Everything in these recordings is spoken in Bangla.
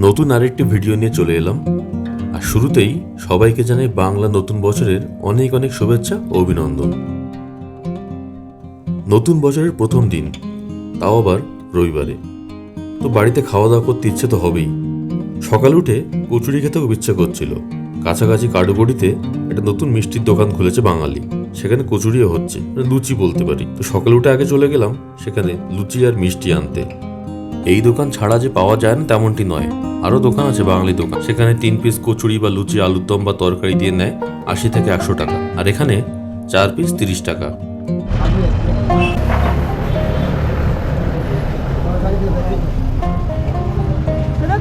নতুন আরেকটি ভিডিও নিয়ে চলে এলাম। আর শুরুতেই সবাইকে জানাই বাংলা নতুন বছরের অনেক অনেক শুভেচ্ছা ও অভিনন্দন। নতুন বছরের প্রথম দিন, তাও আবার রবিবারে, তো বাড়িতে খাওয়া দাওয়া করতে ইচ্ছে তো হবেই। সকালে উঠে কচুরি খেতে খুব ইচ্ছে করছিল। কাছাকাছি কাডুগড়িতে একটা নতুন মিষ্টির দোকান খুলেছে বাঙালি, সেখানে কচুরিও হচ্ছে, লুচি বলতে পারি। তো সকালে উঠে আগে চলে গেলাম সেখানে লুচি আর মিষ্টি আনতে। এই দোকান ছাড়া যে পাওয়া যায় না তেমনটি নয়, আরও দোকান আছে বাঙালি দোকান, সেখানে 3 পিস কচুরি বা লুচি আলুর দম বা তরকারি দিয়ে নেয় 80 থেকে 100 টাকা, আর এখানে 4 পিস 30 টাকা।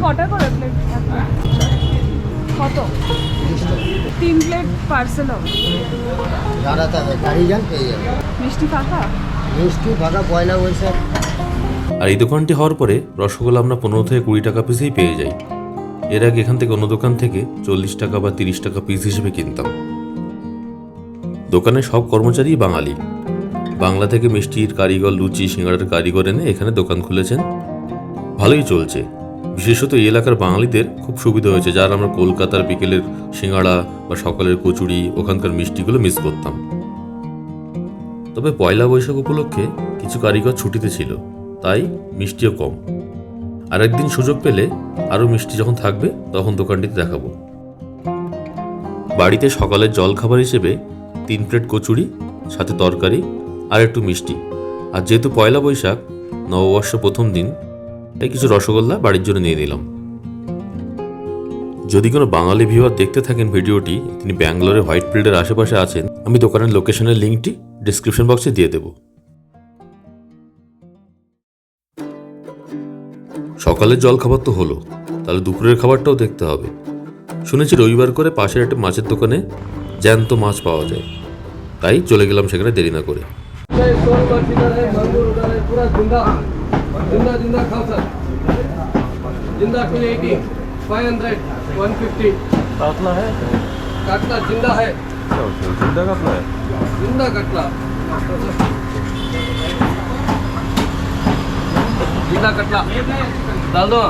কটা করে প্লেট? কত? 3 প্লেট পার্সেল হবে। দাঁড়াতে হবে, গাড়ি যান পেয়ে যাবে। মিষ্টি ফাঁকা? মিষ্টি ফাঁকা পয়লা বৈশাখ। আর এই দোকানটি হওয়ার পরে রসগোল্লা আমরা 15 থেকে 20 টাকা পিসেই পেয়ে যাই। এর আগে এখান থেকে অন্য দোকান থেকে 40 টাকা বা 30 টাকা পিস হিসেবে কিনতাম। দোকানের সব কর্মচারী বাঙালি। বাংলা থেকে মিষ্টির কারিগর, লুচি সিঙ্গাড়ার কারিগর এনে এখানে দোকান খুলেছেন। ভালোই চলছে। বিশেষত এই এলাকার বাঙালিদের খুব সুবিধা হয়েছে, যারা আমরা কলকাতার বিকেলের সিঙ্গাড়া বা সকালের কচুরি, ওখানকার মিষ্টিগুলো মিস করতাম। তবে পয়লা বৈশাখ উপলক্ষে কিছু কারিগর ছুটিতে ছিল, তাই মিষ্টিও কম। আর একদিন সুযোগ পেলে আরও মিষ্টি যখন থাকবে তখন দোকানটিতে দেখাবো। বাড়িতে সকালের জল খাবার হিসেবে 3 প্লেট কচুরি, সাথে তরকারি আর একটু মিষ্টি। আর যেহেতু পয়লা বৈশাখ, নববর্ষ প্রথম দিন, তাই কিছু রসগোল্লা বাড়ির জন্য নিয়ে নিলাম। যদি কোনো বাঙালি ভিউয়ার দেখতে থাকেন ভিডিওটি, তিনি ব্যাঙ্গালোরে হোয়াইট ফিল্ডের আশেপাশে আছেন, আমি দোকানের লোকেশনের লিঙ্কটি ডিসক্রিপশন বক্সে দিয়ে দেব। সকালের জল খাবার তো হলো, তাহলে দুপুরের খাবারটাও দেখতে হবে। শুনেছি রবিবার করে পাশের একটা মাছের দোকানে জ্যান্ত মাছ পাওয়া যায়, তাই চলে গেলাম সেখানে দেরি না করে। जिंदा 280, 500, 150। काटला है? काटला जिंदा है। जिंदा काटला है? जिंदा काटला। जिंदा काटला डाल दो।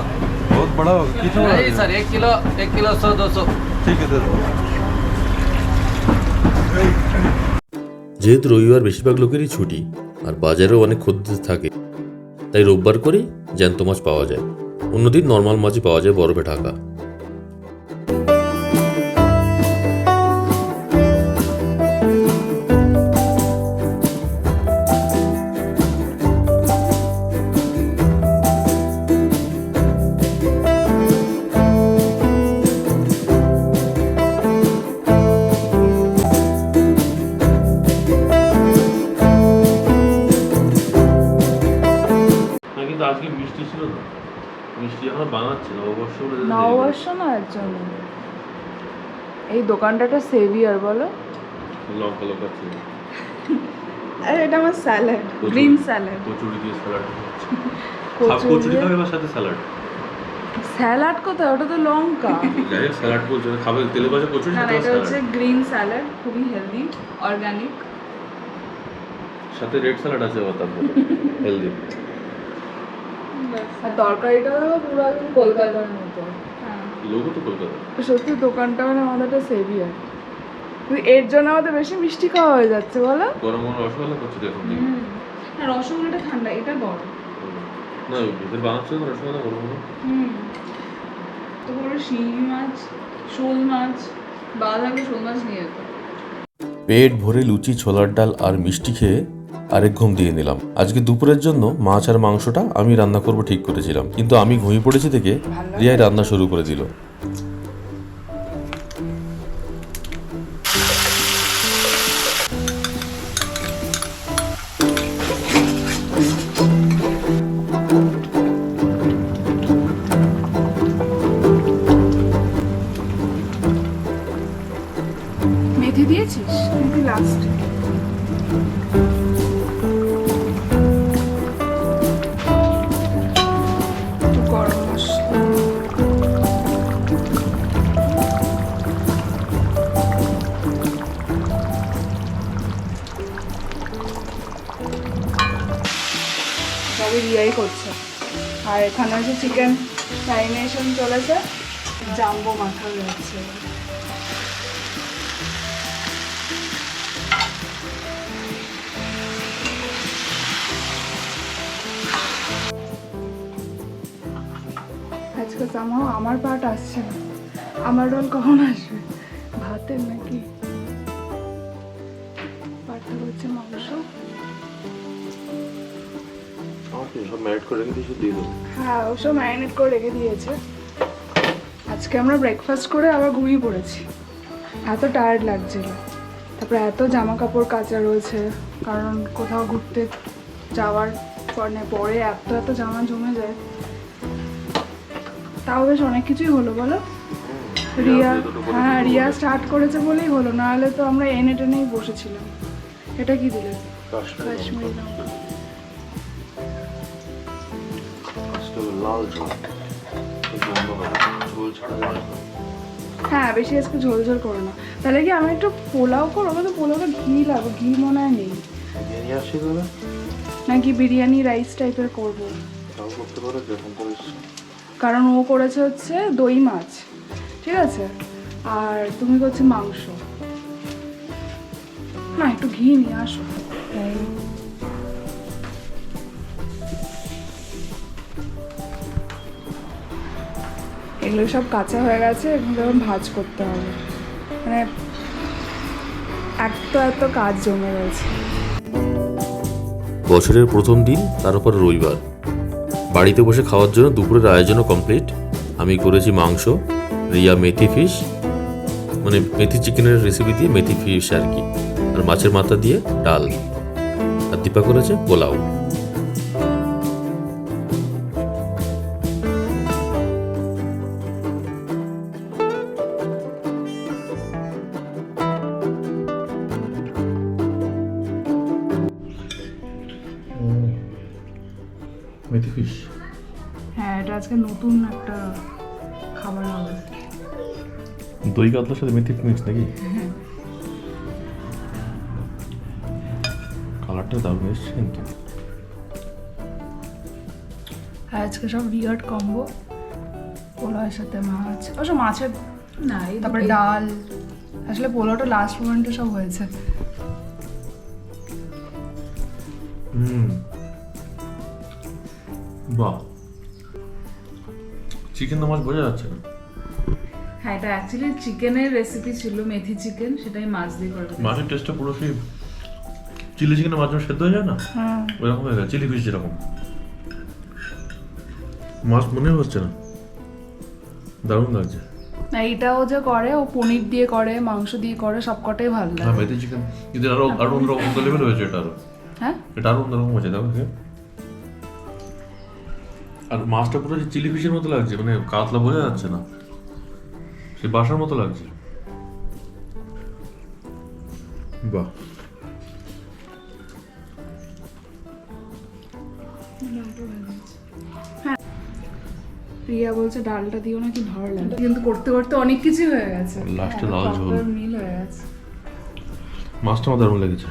बहुत बड़ा होगा, कितना बड़ा? नहीं सर, 1 किलो 100 200। ठीक है, दे दो। যেহেতু রবিবার বেশিরভাগ লোকেরই ছুটি আর বাজারেও অনেক খদ্দের থাকে, তাই রোববার করেই জ্যান্ত মাছ পাওয়া যায়। অন্যদিন নর্মাল মাছই পাওয়া যায় বরফে ঢাকা। কিন্তু আজকে মিষ্টি ছিল না, মিষ্টি এখন বানাচ্ছে নববর্ষ না এর জন্য। এই দোকানটা একটা সেভিয়ার বলো। লঙ্কা লঙ্কা ছিল। আরে এটা আমার স্যালাড, গ্রিন স্যালাড। কচুরি দিয়ে স্যালাড কচুরি কচুরি খাবে বা সাথে স্যালাড। স্যালাড কোথায়? ওটা তো লঙ্কা। যাই হোক, স্যালাড বলছো খাবে, তেলে ভাজা কচুরি না সাথে এটা হচ্ছে স্যালাড, গ্রিন স্যালাড, খুবই হেলদি, অর্গানিক। সাথে রেড স্যালাড আছে, তারপর হেলদি। আর তরকারিটাও পুরো একদম কলকাতার মতো। লোগো তো কলকাতা। সত্যি দোকানটা মানে আমাদের একটা সেভিয়ার। এর জন্য আমাদের বেশি মিষ্টি খাওয়া হয়ে যাচ্ছে বলো। গরম গরম রসগোল্লা করছে দেখুন। না রসগোল্লাটা ঠান্ডা, এটা গরম। না ভিতরে বানাচ্ছে তো রসগোল্লা গরম গরম। তো বড় শিঙি মাছ, শোল মাছ, বাঁধাকপি শোল মাছ নিয়ে যেত। পেট ভরে লুচি, ছোলার ডাল আর মিষ্টি খেয়ে আরেক ঘুম দিয়ে নিলাম। আজকে দুপুরের জন্য মাছ আর মাংসটা আমি রান্না করব ঠিক করেছিলাম, কিন্তু আমি ঘুমিয়ে পড়েছি দেখে রিয়াই রান্না শুরু করে দিল। মেথি দিয়েছিস? মেথি লাস্ট। গরম মশলা, সবই রিয়াই করছে। আর এখানে আছে চিকেন ম্যারিনেশন চলেছে, জাম্বো মাখা যাচ্ছে। আজকে জামাও আমার পাট আসছে না, আমার রোল কখন আসবে? ভাতের নাকি? পাটটা হচ্ছে মাংস। সব ম্যারিনেট করে রেখে দিয়েছি, দিয়ে দেবো। হ্যাঁ, ওসব ম্যারিনেট করে রেখে দিয়েছে। আজকে আমরা ব্রেকফাস্ট করে আবার ঘুমিয়ে পড়েছি, এত টায়ার্ড লাগছিল। তারপরে এত জামা কাপড় কাচা রয়েছে, কারণ কোথাও ঘুরতে যাওয়ার পরে এত এত জামা জমে যায়। তাও বেশ অনেক কিছুই হলো বলো। রিয়া, হ্যাঁ রিয়া স্টার্ট করেছে বলেই হলো, নাহলে তো আমরা এনে টেনেই বসেছিলাম। এটা কি দিলে? কাশ্মীরি লঙ্কা। লাল ঝোল, ঝোল ছাড়া লাল ঝোল। হ্যাঁ, বেশি আজকে ঝোল ঝোল করো না। তাহলে কি আমি একটু পোলাও করবো, কিন্তু পোলাওটা ঘি লাগবে, ঘি মনে হয় নেই। বিরিয়ানি আসছে দাদা, নাকি বিরিয়ানি রাইস টাইপের করবো? তাও করতে পারো যখন করে ইচ্ছে। কারণ ও করেছে হচ্ছে দই মাছ, ঠিক আছে, আর তুমি করছে মাংস। না, একটু ঘি নিয়ে আসো। এগুলো সব কাঁচা হয়ে গেছে, এখন যখন ভাজ করতে হবে, মানে এত কাজ জমে রয়েছে। বছরের প্রথম দিন, তার উপর রবিবার। বাড়িতে বসে খাওয়ার জন্য দুপুরের আয়োজনও কমপ্লিট। আমি করেছি মাংস, রিয়া মেথি ফিশ, মানে মেথি চিকেনের রেসিপি দিয়ে মেথি ফিশ আর কি, আর মাছের মাথা দিয়ে ডাল, আর দীপা করেছে পোলাও। মেথি ফিশ, হ্যাঁ, এটা আজকে নতুন একটা খাবার হবে। দই কাতলার সাথে মেথি মিক্স নাকি? কালারটা দারুণ এসছে কিন্তু। আর আজকে সব বিয়ার্ড কম্বো, পোলাওয়ের সাথে মাছ, অবশ্য মাছের না, তারপরে ডাল। আসলে পোলাওটা লাস্ট মোমেন্টে সব হয়েছে। বাহ, চিকেন তো মাছ বোঝা যাচ্ছে না। হ্যাঁ, এটা অ্যাকচুয়ালি চিকেনের রেসিপি ছিল, মেথি চিকেন, সেটাই মাছ দিয়ে করে। মাছের টেস্টটা পুরো সেই চিলি চিকেনের মাছ যখন সেদ্ধ হয়ে যায় না, হ্যাঁ, ওইরকম হয়ে গেছে, চিলি ফিশ যেরকম। মাছ মনে হচ্ছে না, দারুণ লাগছে। না, এটাও যে করে, ও পনির দিয়ে করে, মাংস দিয়ে করে, সব কটাই ভালো হ্যাঁ, লাগে। মেথি চিকেন কিন্তু আরো অন্যরকম লেভেল হয়েছে এটা, আরো হ্যাঁ, এটা আরো অন্যরকম হয়েছে। দেখো, আর মাছটা পুরো যে চিলি ফিশের মতো লাগছে, মানে কাতলা বোঝা যাচ্ছে না, সে বাসার মতো লাগছে। বাহ, রিয়া বলছে ডালটা দিও নাকি ভালো লাগে, কিন্তু করতে করতে অনেক কিছু হয়ে গেছে। লাস্টে লাল ঝোল, মিল হয়ে গেছে। মাছটা আমার দারুণ লেগেছে।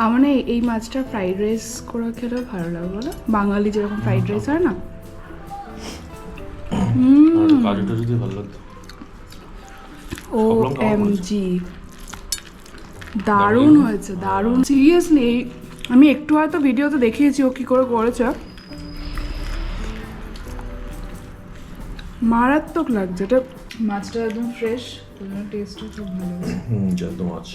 আমার না এই মাছটা ফ্রাইড রাইস করে খেলেও ভালো লাগে, বলো, বাঙালি যেরকম ফ্রাইড রাইস হয় না। আর কাজুটা যদি ভালো লাগতো। ও এম জি, দারুণ হয়েছে, দারুণ। সিরিয়াসলি, আমি একটু হয়তো ভিডিওতে দেখিয়েছি ও কি করে করেছে, মারাত্মক লাগছে। এটা মাছটা একদম ফ্রেশ, টেস্টও খুব ভালো হয়েছে। একদম মাছ।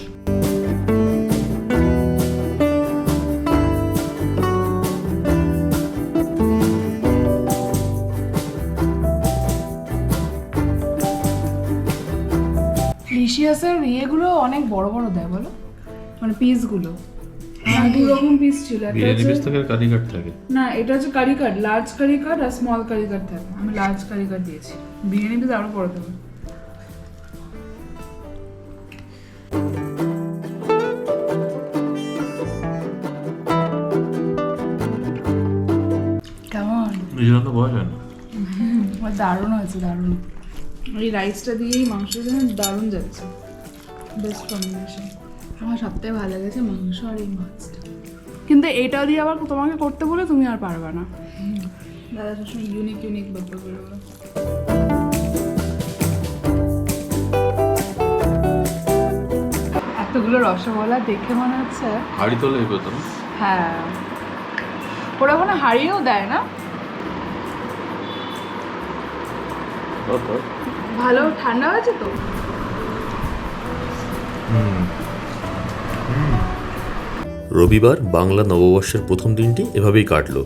লিশিয়াসের ইয়েগুলো অনেক বড় বড় দেয়, বলো, মানে পিসগুলো। হ্যাঁ, দু রকম পিস ছিল, একটা বিরিয়ানি পিস হচ্ছে, থাকে আর কারি কাট থাকে। না এটা হচ্ছে কারি কাট, লার্জ কারি কাট আর স্মল কারি কাট থাকে। আমি লার্জ কারি কাট দিয়েছি, বিরিয়ানি পিস আরো বড় দেবে। কেমন? নিজেরা তো বলা যায় না। দারুণ হয়েছে, দারুণ। এই রাইসটা দিয়েই মাংসের জন্য দারুণ যাচ্ছে, বেস্ট কম্বিনেশন। আমার সবথেকে ভালো লেগেছে মাংস আর এই মাছটা। কিন্তু এটা দিয়ে আবার তোমাকে করতে বলে তুমি আর পারবে না। দাদা সবসময় ইউনিক ইউনিক ব্যাপার করে বলে। এতগুলো রসগোল্লা দেখে মনে হচ্ছে, হাড়ি তোলে এই কথা। হ্যাঁ ওরা ওখানে হারিয়েও দেয় না। ভালো ঠান্ডা হয়েছে তো। রবিবার বাংলা নববর্ষের প্রথম দিনটি এভাবেই কাটলো।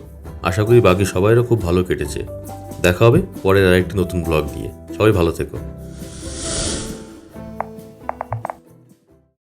আশা করি বাকি সবাইরও খুব ভালো কেটেছে। দেখা হবে পরের আরেকটি নতুন ব্লগ নিয়ে। সবাই ভালো থেকো।